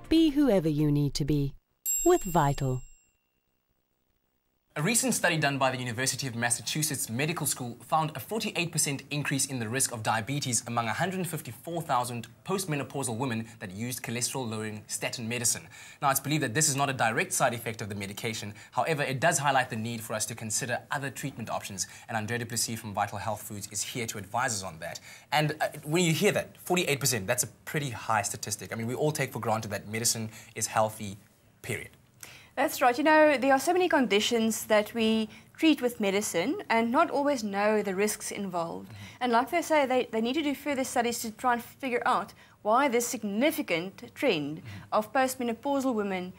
Be whoever you need to be with Vital. A recent study done by the University of Massachusetts Medical School found a 48% increase in the risk of diabetes among 154,000 postmenopausal women that used cholesterol-lowering statin medicine. Now, it's believed that this is not a direct side effect of the medication. However, it does highlight the need for us to consider other treatment options, and Andre Duplessis from Vital Health Foods is here to advise us on that. And when you hear that, 48%, that's a pretty high statistic. I mean, we all take for granted that medicine is healthy, period. That's right. You know, there are so many conditions that we treat with medicine and not always know the risks involved. And like they say, they need to do further studies to try and figure out why this significant trend of postmenopausal women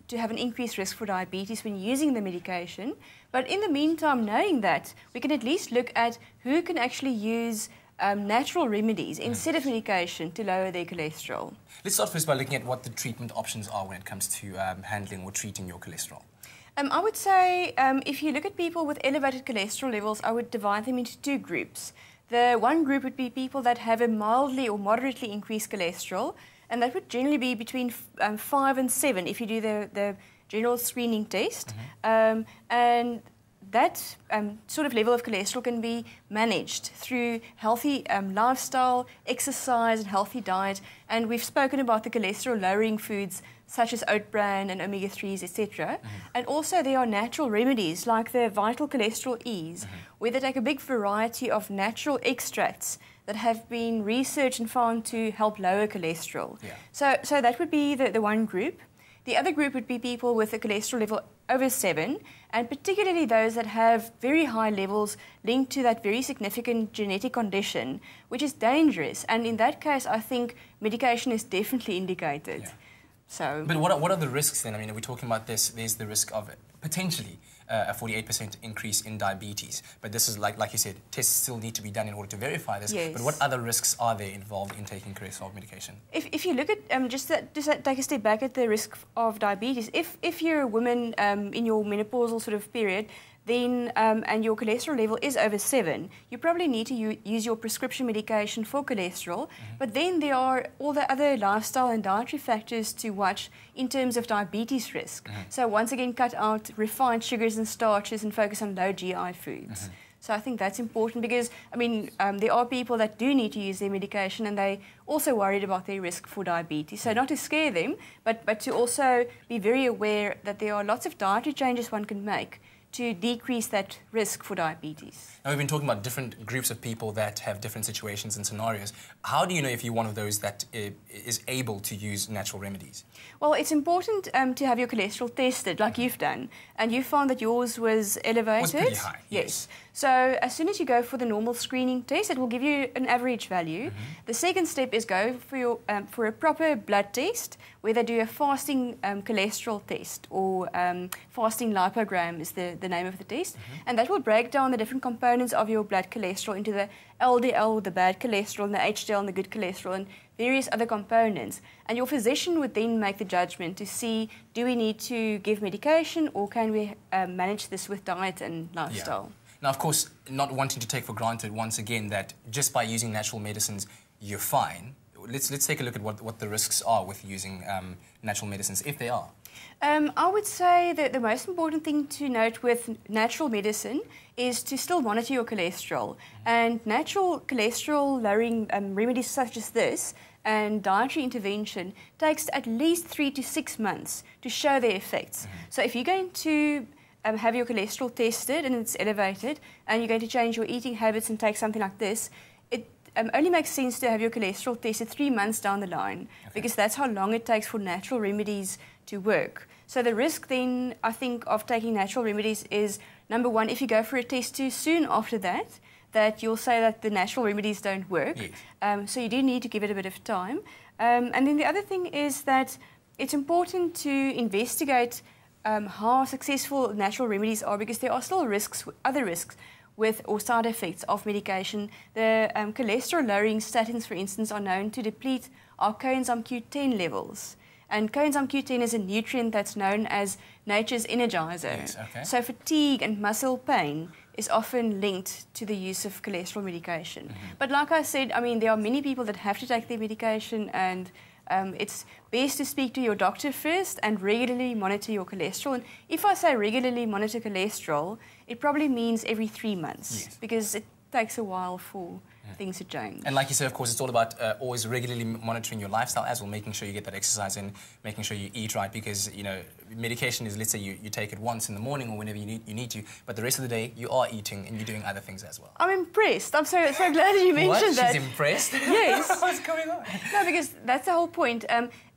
to have an increased risk for diabetes when using the medication. But in the meantime, knowing that, we can at least look at who can actually use natural remedies instead of medication to lower their cholesterol. Let's start first by looking at what the treatment options are when it comes to handling or treating your cholesterol. I would say if you look at people with elevated cholesterol levels, I would divide them into two groups. The one group would be people that have a mildly or moderately increased cholesterol, and that would generally be between 5 and 7 if you do the general screening test. And that sort of level of cholesterol can be managed through healthy lifestyle, exercise and healthy diet. And we've spoken about the cholesterol-lowering foods such as oat bran and omega-3s, etc. And also there are natural remedies like the Vital Cholesterol Ease, where they take a big variety of natural extracts that have been researched and found to help lower cholesterol. So that would be the one group. The other group would be people with a cholesterol level over 7, and particularly those that have very high levels linked to that very significant genetic condition, which is dangerous. And in that case, I think medication is definitely indicated. But what are the risks then? I mean, are we talking about this? There's the risk of potentially a 48% increase in diabetes. But this is, like you said, tests still need to be done in order to verify this. But what other risks are there involved in taking cholesterol medication? If you look at, just take a step back at the risk of diabetes, if you're a woman in your menopausal sort of period, then and your cholesterol level is over 7, you probably need to use your prescription medication for cholesterol. But then there are all the other lifestyle and dietary factors to watch in terms of diabetes risk. So once again, cut out refined sugars and starches and focus on low GI foods. So I think that's important because, I mean, there are people that do need to use their medication and they also worried about their risk for diabetes. So not to scare them, but to also be very aware that there are lots of dietary changes one can make to decrease that risk for diabetes. Now, we've been talking about different groups of people that have different situations and scenarios. How do you know if you're one of those that is able to use natural remedies? Well, it's important to have your cholesterol tested, like you've done, and you found that yours was elevated. Was pretty high, yes. So as soon as you go for the normal screening test, it will give you an average value. The second step is go for a proper blood test, where they do a fasting cholesterol test, or fasting lipogram is the name of the test. And that will break down the different components of your blood cholesterol into the LDL, the bad cholesterol, and the HDL, and the good cholesterol, and various other components. And your physician would then make the judgment to see, do we need to give medication, or can we manage this with diet and lifestyle? Now, of course, not wanting to take for granted, once again, that just by using natural medicines, you're fine. Let's take a look at what the risks are with using natural medicines, if they are. I would say that the most important thing to note with natural medicine is to still monitor your cholesterol. And natural cholesterol-lowering remedies such as this and dietary intervention takes at least 3 to 6 months to show their effects. So if you're going to have your cholesterol tested and it's elevated, and you're going to change your eating habits and take something like this, it only makes sense to have your cholesterol tested 3 months down the line, because that's how long it takes for natural remedies to work. So the risk then, I think, of taking natural remedies is, number one, if you go for a test too soon after that, that you'll say that the natural remedies don't work. So you do need to give it a bit of time. And then the other thing is that it's important to investigate how successful natural remedies are, because there are still risks, other risks with or side effects of medication. The cholesterol-lowering statins, for instance, are known to deplete our coenzyme Q10 levels. And coenzyme Q10 is a nutrient that's known as nature's energizer. So fatigue and muscle pain is often linked to the use of cholesterol medication. But like I said, I mean, there are many people that have to take their medication, and It's best to speak to your doctor first and regularly monitor your cholesterol. And if I say regularly monitor cholesterol, it probably means every 3 months, because it takes a while for things to change. And like you said, of course, it's all about always regularly monitoring your lifestyle as well, making sure you get that exercise in, making sure you eat right, because, you know, medication is, let's say you take it once in the morning or whenever you need to, but the rest of the day you are eating and you're doing other things as well. I'm impressed. I'm so glad you mentioned that. She's impressed? Yes. What's going on? No, because that's the whole point.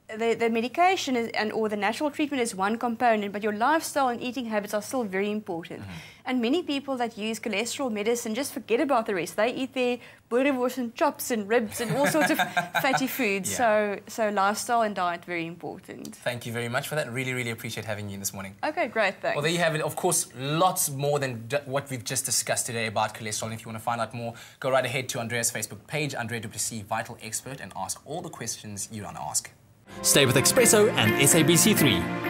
The medication or the natural treatment is one component, but your lifestyle and eating habits are still very important. And many people that use cholesterol medicine just forget about the rest. They eat their boerewors and chops and ribs and all sorts of fatty foods. So lifestyle and diet, very important. Thank you very much for that. Really, really appreciate having you this morning. Okay, great, thanks. Well, there you have it. Of course, lots more than what we've just discussed today about cholesterol. And if you want to find out more, go right ahead to Andrea's Facebook page, Andrea Du Plessis, Vital Expert, and ask all the questions you want to ask. Stay with Expresso and SABC3.